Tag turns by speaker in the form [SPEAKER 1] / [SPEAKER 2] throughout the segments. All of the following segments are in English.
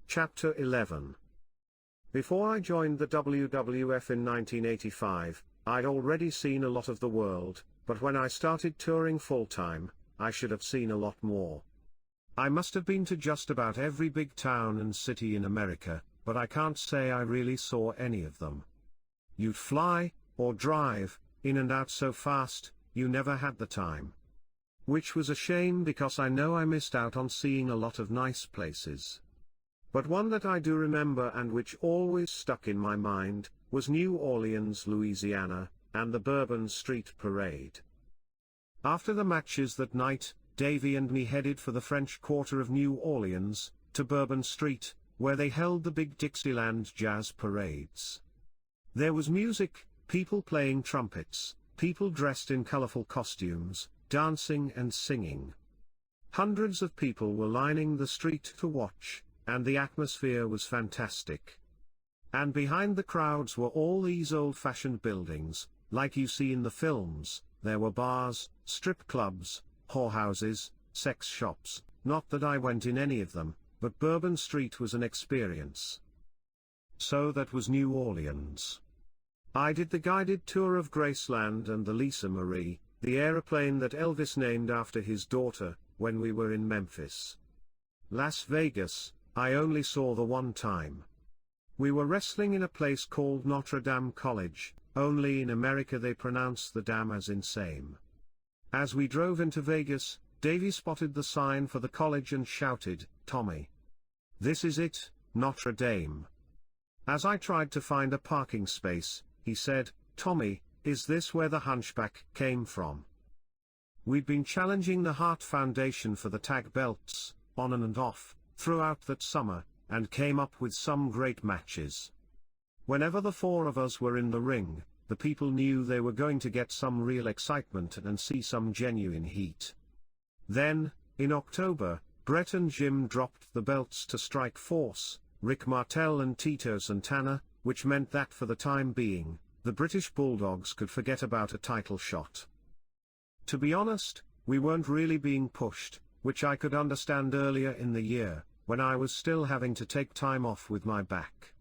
[SPEAKER 1] Chapter 11. Before I joined the WWF in 1985, I'd already seen a lot of the world, but when I started touring full-time, I should have seen a lot more. I must have been to just about every big town and city in America, but I can't say I really saw any of them. You'd fly, or drive, in and out so fast, you never had the time. Which was a shame because I know I missed out on seeing a lot of nice places. But one that I do remember and which always stuck in my mind, was New Orleans, Louisiana, and the Bourbon Street Parade. After the matches that night, Davey and me headed for the French Quarter of New Orleans, to Bourbon Street, where they held the big Dixieland jazz parades. There was music, people playing trumpets, people dressed in colorful costumes, dancing and singing. Hundreds of people were lining the street to watch, and the atmosphere was fantastic. And behind the crowds were all these old-fashioned buildings, like you see in the films. There were bars, strip clubs, whorehouses, sex shops. Not that I went in any of them, but Bourbon Street was an experience. So that was New Orleans. I did the guided tour of Graceland and the Lisa Marie, the aeroplane that Elvis named after his daughter, when we were in Memphis. Las Vegas, I only saw the one time. We were wrestling in a place called Notre Dame College, only in America they pronounce the dam as in same. As we drove into Vegas, Davey spotted the sign for the college and shouted, "Tommy! This is it, Notre Dame." As I tried to find a parking space, he said, "Tommy, is this where the Hunchback came from?" We'd been challenging the Hart Foundation for the tag belts, on and off, throughout that summer, and came up with some great matches. Whenever the four of us were in the ring, the people knew they were going to get some real excitement and see some genuine heat. Then, in October, Brett and Jim dropped the belts to Strike Force, Rick Martel and Tito Santana, which meant that for the time being, the British Bulldogs could forget about a title shot. To be honest, we weren't really being pushed, which I could understand earlier in the year, when I was still having to take time off with my back.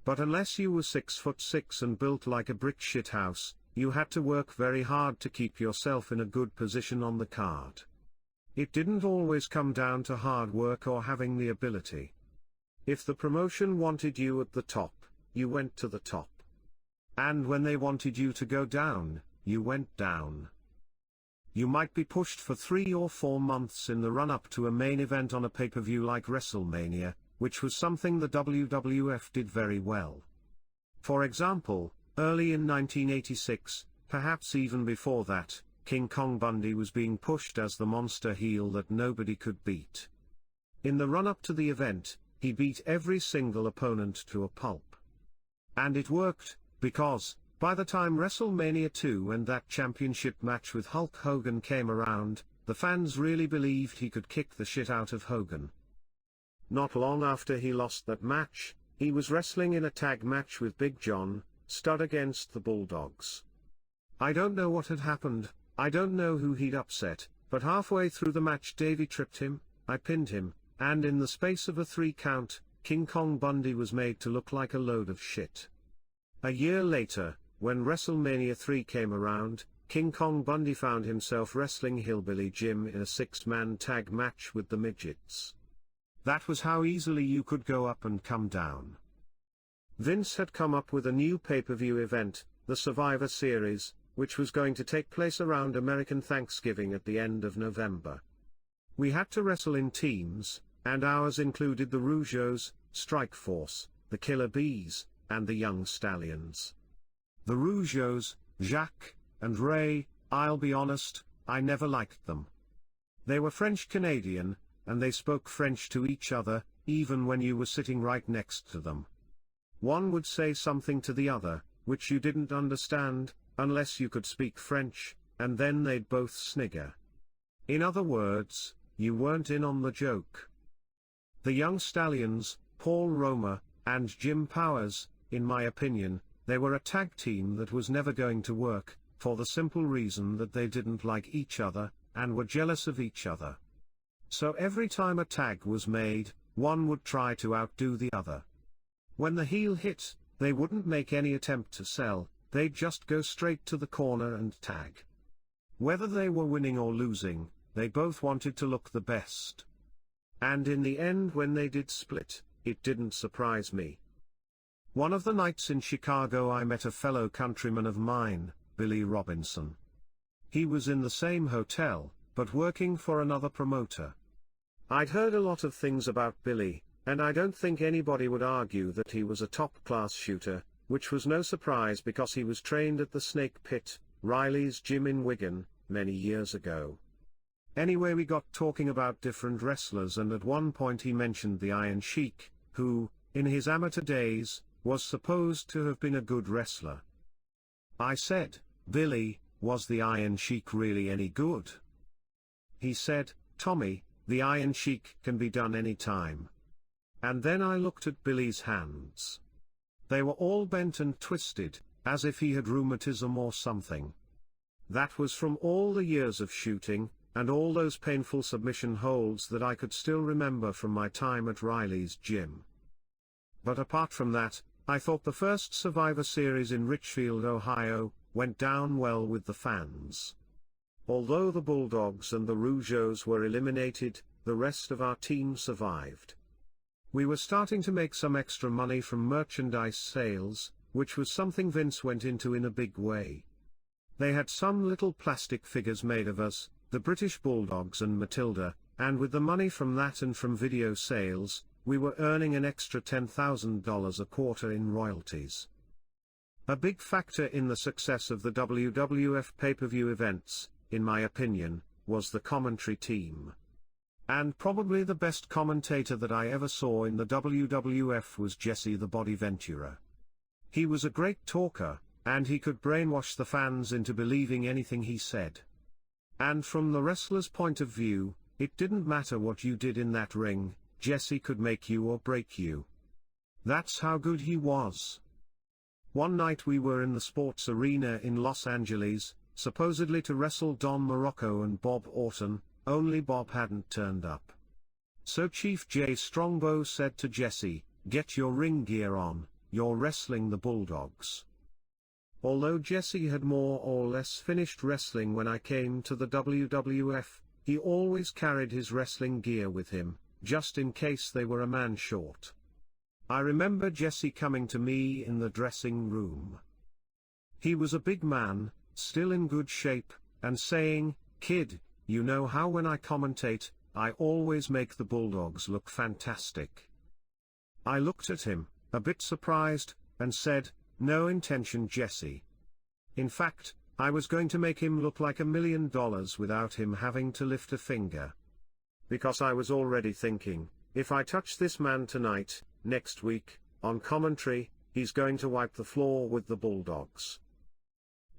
[SPEAKER 1] But unless you were 6'6" and built like a brick shithouse, you had to work very hard to keep yourself in a good position on the card. It didn't always come down to hard work or having the ability. If the promotion wanted you at the top, you went to the top. And when they wanted you to go down, you went down. You might be pushed for 3 or 4 months in the run-up to a main event on a pay-per-view like WrestleMania, which was something the WWF did very well. For example, early in 1986, perhaps even before that, King Kong Bundy was being pushed as the monster heel that nobody could beat. In the run-up to the event, he beat every single opponent to a pulp. And it worked, because, by the time WrestleMania 2 and that championship match with Hulk Hogan came around, the fans really believed he could kick the shit out of Hogan. Not long after he lost that match, he was wrestling in a tag match with Big John Studd against the Bulldogs. I don't know what had happened, I don't know who he'd upset, but halfway through the match Davey tripped him, I pinned him, and in the space of a 3 count, King Kong Bundy was made to look like a load of shit. A year later, when WrestleMania 3 came around, King Kong Bundy found himself wrestling Hillbilly Jim in a 6-man tag match with the Midgets. That was how easily you could go up and come down. Vince had come up with a new pay-per-view event, the Survivor Series, which was going to take place around American Thanksgiving at the end of November. We had to wrestle in teams, and ours included the Rougeaus, Strike Force, the Killer Bees, and the Young Stallions. The Rougeaus, Jacques, and Ray, I'll be honest, I never liked them. They were French-Canadian, and they spoke French to each other, even when you were sitting right next to them. One would say something to the other, which you didn't understand, unless you could speak French, and then they'd both snigger. In other words, you weren't in on the joke. The Young Stallions, Paul Roma, and Jim Powers, in my opinion, they were a tag team that was never going to work, for the simple reason that they didn't like each other, and were jealous of each other. So every time a tag was made, one would try to outdo the other. When the heel hit, they wouldn't make any attempt to sell, they'd just go straight to the corner and tag. Whether they were winning or losing, they both wanted to look the best. And in the end, when they did split, it didn't surprise me. One of the nights in Chicago I met a fellow countryman of mine, Billy Robinson. He was in the same hotel, but working for another promoter. I'd heard a lot of things about Billy, and I don't think anybody would argue that he was a top-class shooter, which was no surprise because he was trained at the Snake Pit, Riley's gym in Wigan, many years ago. Anyway, we got talking about different wrestlers, and at one point he mentioned the Iron Sheik, who, in his amateur days, was supposed to have been a good wrestler. I said, "Billy, was the Iron Sheik really any good?" He said, "Tommy, the Iron Sheik can be done any time." And then I looked at Billy's hands. They were all bent and twisted, as if he had rheumatism or something. That was from all the years of shooting, and all those painful submission holds that I could still remember from my time at Riley's gym. But apart from that, I thought the first Survivor Series in Richfield, Ohio, went down well with the fans. Although the Bulldogs and the Rougeaus were eliminated, the rest of our team survived. We were starting to make some extra money from merchandise sales, which was something Vince went into in a big way. They had some little plastic figures made of us, the British Bulldogs and Matilda, and with the money from that and from video sales, we were earning an extra $10,000 a quarter in royalties. A big factor in the success of the WWF pay-per-view events, in my opinion, was the commentary team. And probably the best commentator that I ever saw in the WWF was Jesse the Body Ventura. He was a great talker, and he could brainwash the fans into believing anything he said. And from the wrestler's point of view, it didn't matter what you did in that ring, Jesse could make you or break you. That's how good he was. One night we were in the sports arena in Los Angeles, supposedly to wrestle Don Morocco and Bob Orton, only Bob hadn't turned up. So Chief Jay Strongbow said to Jesse, "Get your ring gear on, you're wrestling the Bulldogs." Although Jesse had more or less finished wrestling when I came to the WWF, he always carried his wrestling gear with him, just in case they were a man short. I remember Jesse coming to me in the dressing room. He was a big man, still in good shape, and saying, "Kid, you know how when I commentate, I always make the Bulldogs look fantastic." I looked at him, a bit surprised, and said, "No intention, Jesse. In fact, I was going to make him look like $1 million without him having to lift a finger." Because I was already thinking, if I touch this man tonight, next week, on commentary, he's going to wipe the floor with the Bulldogs.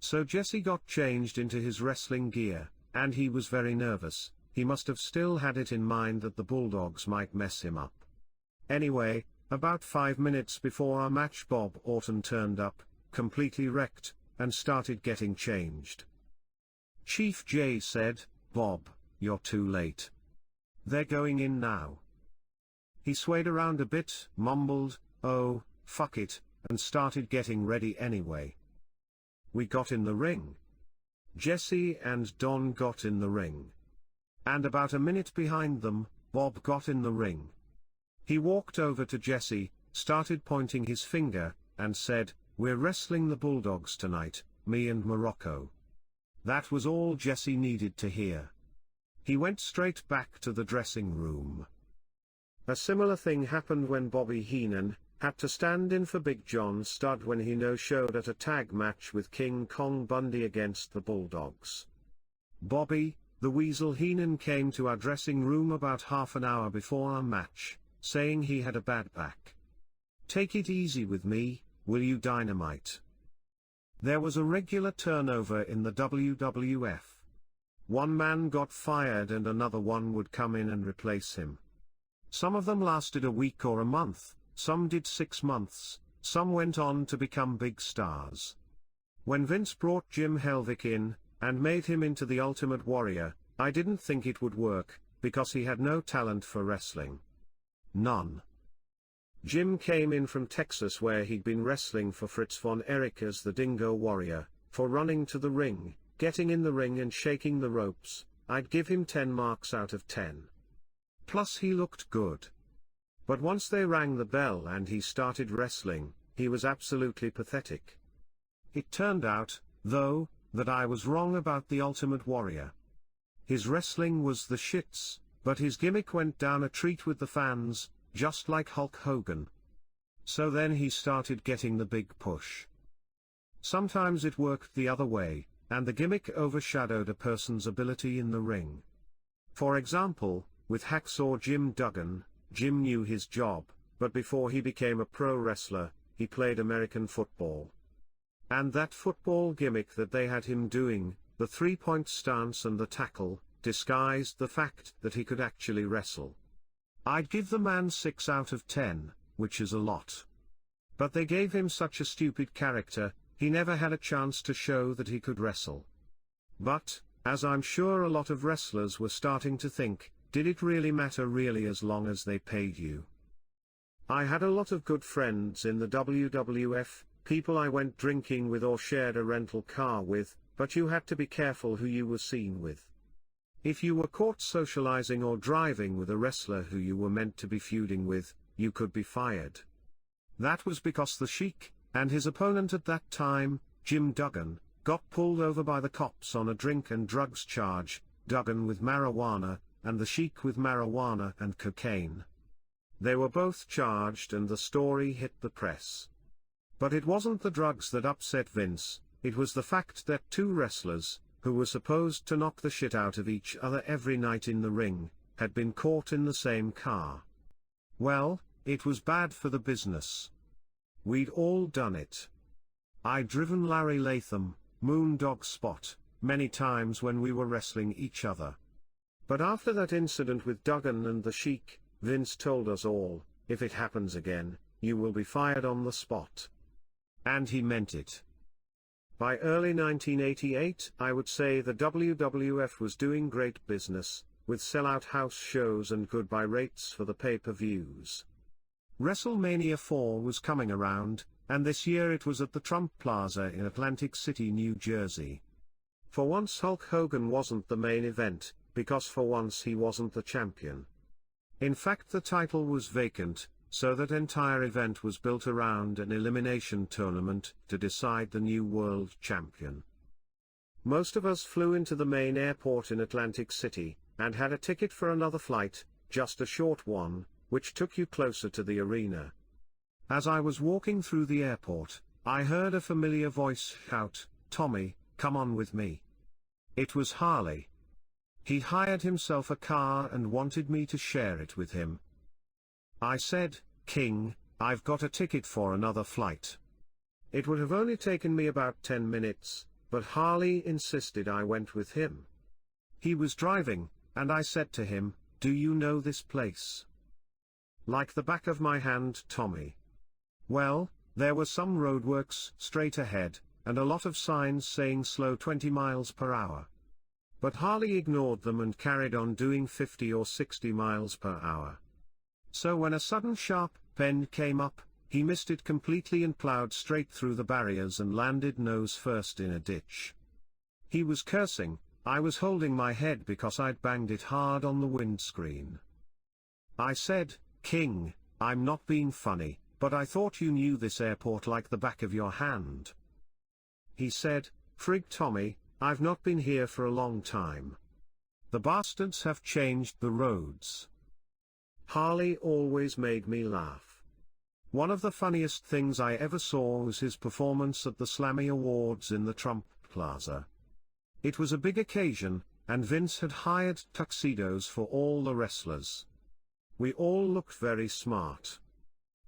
[SPEAKER 1] So Jesse got changed into his wrestling gear, and he was very nervous. He must have still had it in mind that the Bulldogs might mess him up. Anyway, about 5 minutes before our match, Bob Orton turned up, completely wrecked, and started getting changed. Chief Jay said, "Bob, you're too late. They're going in now." He swayed around a bit, mumbled, "Oh, fuck it," and started getting ready anyway. We got in the ring. Jesse and Don got in the ring. And about a minute behind them, Bob got in the ring. He walked over to Jesse, started pointing his finger, and said, "We're wrestling the Bulldogs tonight, me and Morocco." That was all Jesse needed to hear. He went straight back to the dressing room. A similar thing happened when Bobby Heenan had to stand in for Big John Studd when he no-showed at a tag match with King Kong Bundy against the Bulldogs. Bobby, the Weasel Heenan, came to our dressing room about half an hour before our match, saying he had a bad back. "Take it easy with me, will you, Dynamite?" There was a regular turnover in the WWF. One man got fired and another one would come in and replace him. Some of them lasted a week or a month, some did 6 months, some went on to become big stars. When Vince brought Jim Helvick in, and made him into the Ultimate Warrior, I didn't think it would work, because he had no talent for wrestling. None. Jim came in from Texas where he'd been wrestling for Fritz von Erich as the Dingo Warrior. For running to the ring, getting in the ring and shaking the ropes, I'd give him 10 marks out of 10. Plus he looked good. But once they rang the bell and he started wrestling, he was absolutely pathetic. It turned out, though, that I was wrong about the Ultimate Warrior. His wrestling was the shits, but his gimmick went down a treat with the fans, just like Hulk Hogan. So then he started getting the big push. Sometimes it worked the other way, and the gimmick overshadowed a person's ability in the ring. For example, with Hacksaw Jim Duggan, Jim knew his job, but before he became a pro wrestler, he played American football. And that football gimmick that they had him doing, the three-point stance and the tackle, disguised the fact that he could actually wrestle. I'd give the man 6 out of 10, which is a lot. But they gave him such a stupid character, he never had a chance to show that he could wrestle. But, as I'm sure a lot of wrestlers were starting to think, did it really matter really as long as they paid you? I had a lot of good friends in the WWF, people I went drinking with or shared a rental car with, but you had to be careful who you were seen with. If you were caught socializing or driving with a wrestler who you were meant to be feuding with, you could be fired. That was because the Sheik, and his opponent at that time, Jim Duggan, got pulled over by the cops on a drink and drugs charge, Duggan with marijuana, and the Sheik with marijuana and cocaine. They were both charged and the story hit the press. But it wasn't the drugs that upset Vince, it was the fact that two wrestlers, who were supposed to knock the shit out of each other every night in the ring, had been caught in the same car. Well, it was bad for the business. We'd all done it. I'd driven Larry Latham, Moondog Spot, many times when we were wrestling each other. But after that incident with Duggan and the Sheik, Vince told us all, if it happens again, you will be fired on the spot. And he meant it. By early 1988, I would say the WWF was doing great business, with sellout house shows and good buy rates for the pay-per-views. WrestleMania 4 was coming around, and this year it was at the Trump Plaza in Atlantic City, New Jersey. For once Hulk Hogan wasn't the main event, because for once he wasn't the champion. In fact, the title was vacant, so that entire event was built around an elimination tournament to decide the new world champion. Most of us flew into the main airport in Atlantic City, and had a ticket for another flight, just a short one, which took you closer to the arena. As I was walking through the airport, I heard a familiar voice shout, "Tommy, come on with me." It was Harley. He hired himself a car and wanted me to share it with him. I said, "King, I've got a ticket for another flight." It would have only taken me about 10 minutes, but Harley insisted I went with him. He was driving, and I said to him, "Do you know this place?" "Like the back of my hand, Tommy." Well, there were some roadworks straight ahead, and a lot of signs saying slow 20 miles per hour. But Harley ignored them and carried on doing 50 or 60 miles per hour. So when a sudden sharp bend came up, he missed it completely and plowed straight through the barriers and landed nose first in a ditch. He was cursing. I was holding my head because I'd banged it hard on the windscreen. I said, "King, I'm not being funny, but I thought you knew this airport like the back of your hand." He said, "Frig Tommy, I've not been here for a long time. The bastards have changed the roads." Harley always made me laugh. One of the funniest things I ever saw was his performance at the Slammy Awards in the Trump Plaza. It was a big occasion, and Vince had hired tuxedos for all the wrestlers. We all looked very smart.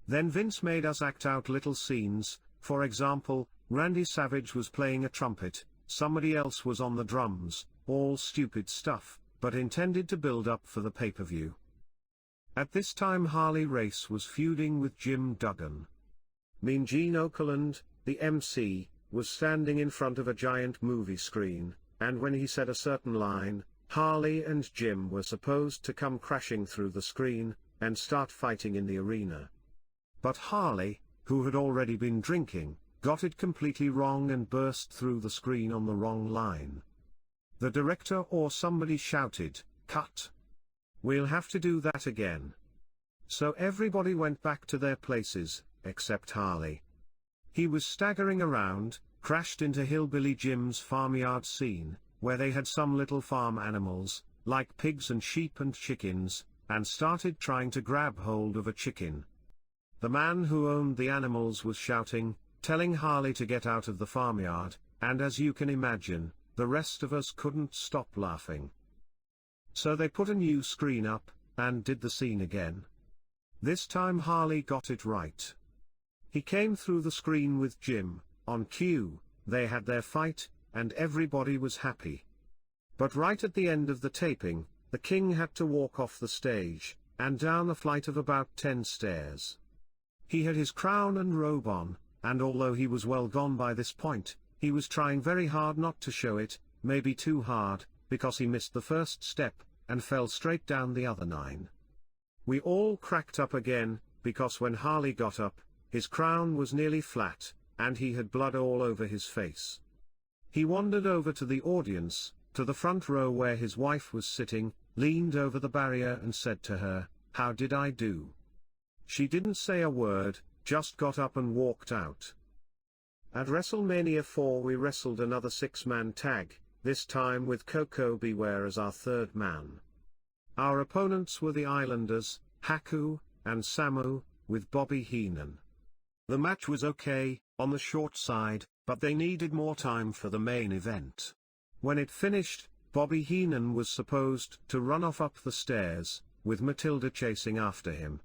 [SPEAKER 1] Then Vince made us act out little scenes. For example, Randy Savage was playing a trumpet, somebody else was on the drums, all stupid stuff, but intended to build up for the pay-per-view. At this time Harley Race was feuding with Jim Duggan. Mean Gene Okerlund, the MC, was standing in front of a giant movie screen, and when he said a certain line, Harley and Jim were supposed to come crashing through the screen, and start fighting in the arena. But Harley, who had already been drinking, got it completely wrong and burst through the screen on the wrong line. The director or somebody shouted, "Cut! We'll have to do that again." So everybody went back to their places, except Harley. He was staggering around, crashed into Hillbilly Jim's farmyard scene, where they had some little farm animals, like pigs and sheep and chickens, and started trying to grab hold of a chicken. The man who owned the animals was shouting, telling Harley to get out of the farmyard, and as you can imagine, the rest of us couldn't stop laughing. So they put a new screen up, and did the scene again. This time Harley got it right. He came through the screen with Jim, on cue, they had their fight, and everybody was happy. But right at the end of the taping, the king had to walk off the stage, and down a flight of about 10 stairs. He had his crown and robe on, and although he was well gone by this point, he was trying very hard not to show it, maybe too hard, because he missed the first step, and fell straight down the other 9. We all cracked up again, because when Harley got up, his crown was nearly flat, and he had blood all over his face. He wandered over to the audience, to the front row where his wife was sitting, leaned over the barrier and said to her, "How did I do?" She didn't say a word, just got up and walked out. At WrestleMania 4 we wrestled another 6-man tag, this time with Koko B. Ware as our third man. Our opponents were the Islanders, Haku, and Samu, with Bobby Heenan. The match was okay, on the short side, but they needed more time for the main event. When it finished, Bobby Heenan was supposed to run off up the stairs, with Matilda chasing after him.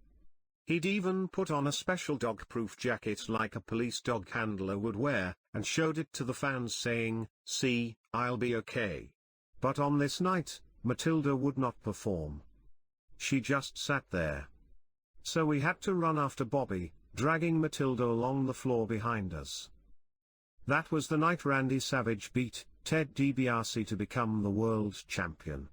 [SPEAKER 1] He'd even put on a special dog-proof jacket like a police dog handler would wear, and showed it to the fans saying, "See, I'll be okay." But on this night, Matilda would not perform. She just sat there. So we had to run after Bobby, dragging Matilda along the floor behind us. That was the night Randy Savage beat Ted DiBiase to become the world champion.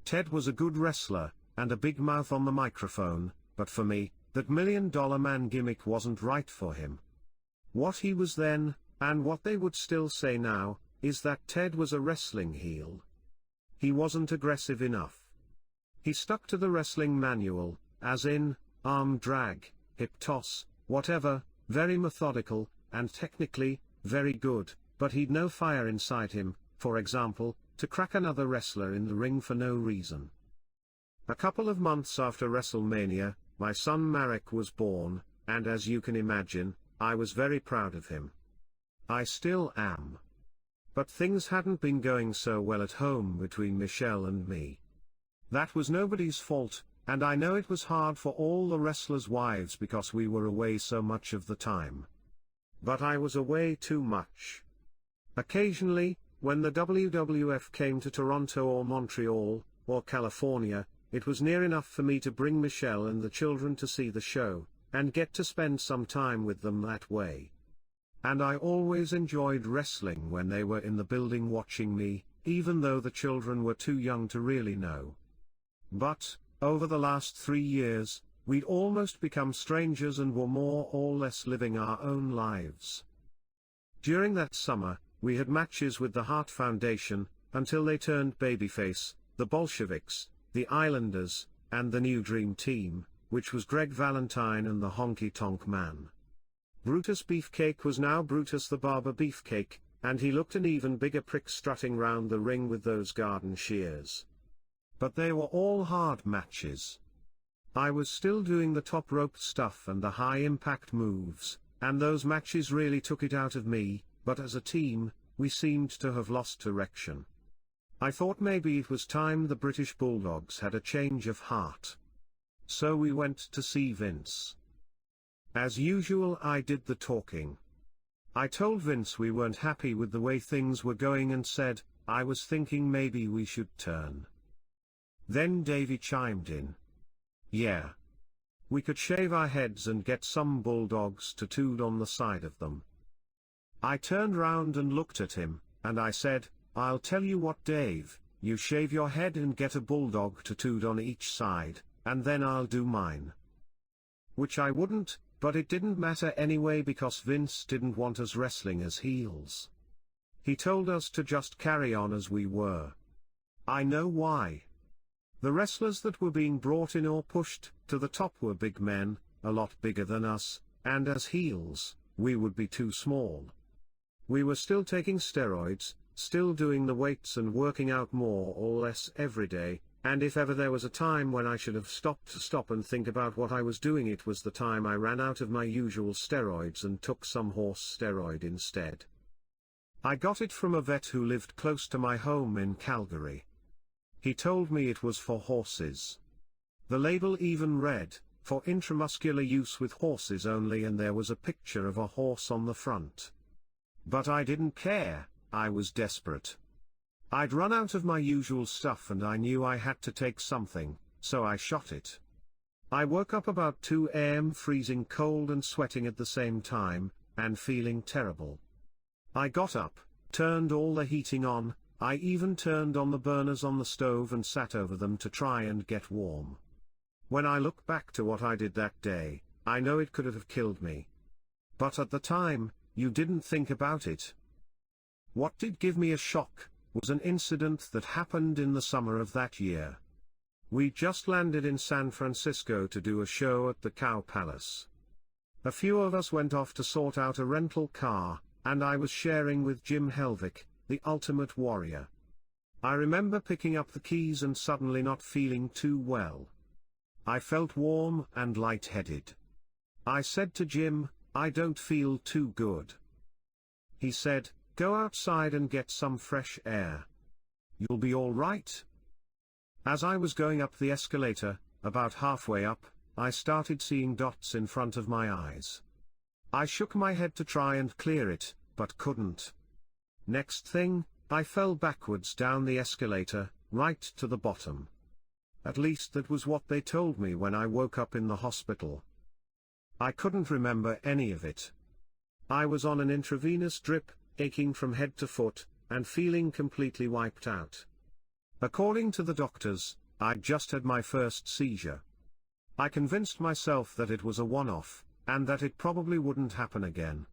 [SPEAKER 1] Ted was a good wrestler, and a big mouth on the microphone, but for me, that $1 Million Man gimmick wasn't right for him. What he was then, and what they would still say now, is that Ted was a wrestling heel. He wasn't aggressive enough. He stuck to the wrestling manual, as in, arm drag, hip toss, whatever, very methodical, and technically, very good, but he'd no fire inside him, for example, to crack another wrestler in the ring for no reason. A couple of months after WrestleMania, my son Marek was born, and as you can imagine, I was very proud of him. I still am. But things hadn't been going so well at home between Michelle and me. That was nobody's fault, and I know it was hard for all the wrestlers' wives because we were away so much of the time. But I was away too much. Occasionally, when the WWF came to Toronto or Montreal, or California, it was near enough for me to bring Michelle and the children to see the show, and get to spend some time with them that way. And I always enjoyed wrestling when they were in the building watching me, even though the children were too young to really know. But, over the last 3 years, we'd almost become strangers and were more or less living our own lives. During that summer, we had matches with the Hart Foundation, until they turned babyface, the Bolsheviks, the Islanders, and the New Dream Team, which was Greg Valentine and the Honky Tonk Man. Brutus Beefcake was now Brutus the Barber Beefcake, and he looked an even bigger prick strutting round the ring with those garden shears. But they were all hard matches. I was still doing the top rope stuff and the high-impact moves, and those matches really took it out of me, but as a team, we seemed to have lost direction. I thought maybe it was time the British Bulldogs had a change of heart. So we went to see Vince. As usual, I did the talking. I told Vince we weren't happy with the way things were going and said, I was thinking maybe we should turn. Then Davey chimed in. Yeah. We could shave our heads and get some bulldogs tattooed on the side of them. I turned round and looked at him, and I said, I'll tell you what, Dave, you shave your head and get a bulldog tattooed on each side, and then I'll do mine. Which I wouldn't, but it didn't matter anyway because Vince didn't want us wrestling as heels. He told us to just carry on as we were. I know why. The wrestlers that were being brought in or pushed to the top were big men, a lot bigger than us, and as heels, we would be too small. We were still taking steroids, still doing the weights and working out more or less every day, and if ever there was a time when I should have stopped to stop and think about what I was doing, it was the time I ran out of my usual steroids and took some horse steroid instead. I got it from a vet who lived close to my home in Calgary. He told me it was for horses. The label even read, for intramuscular use with horses only, and there was a picture of a horse on the front. But I didn't care, I was desperate. I'd run out of my usual stuff and I knew I had to take something, so I shot it. I woke up about 2 a.m. freezing cold and sweating at the same time, and feeling terrible. I got up, turned all the heating on, I even turned on the burners on the stove and sat over them to try and get warm. When I look back to what I did that day, I know it could have killed me. But at the time, you didn't think about it. What did give me a shock was an incident that happened in the summer of that year. We just landed in San Francisco to do a show at the Cow Palace. A few of us went off to sort out a rental car, and I was sharing with Jim Helvick, the Ultimate Warrior. I remember picking up the keys and suddenly not feeling too well. I felt warm and lightheaded. I said to Jim, "I don't feel too good." He said, "Go outside and get some fresh air. You'll be all right." As I was going up the escalator, about halfway up, I started seeing dots in front of my eyes. I shook my head to try and clear it, but couldn't. Next thing, I fell backwards down the escalator, right to the bottom. At least that was what they told me when I woke up in the hospital. I couldn't remember any of it. I was on an intravenous drip, aching from head to foot, and feeling completely wiped out. According to the doctors, I'd just had my first seizure. I convinced myself that it was a one-off, and that it probably wouldn't happen again.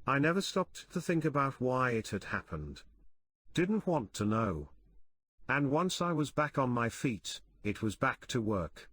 [SPEAKER 1] I never stopped to think about why it had happened. Didn't want to know. And once I was back on my feet, it was back to work.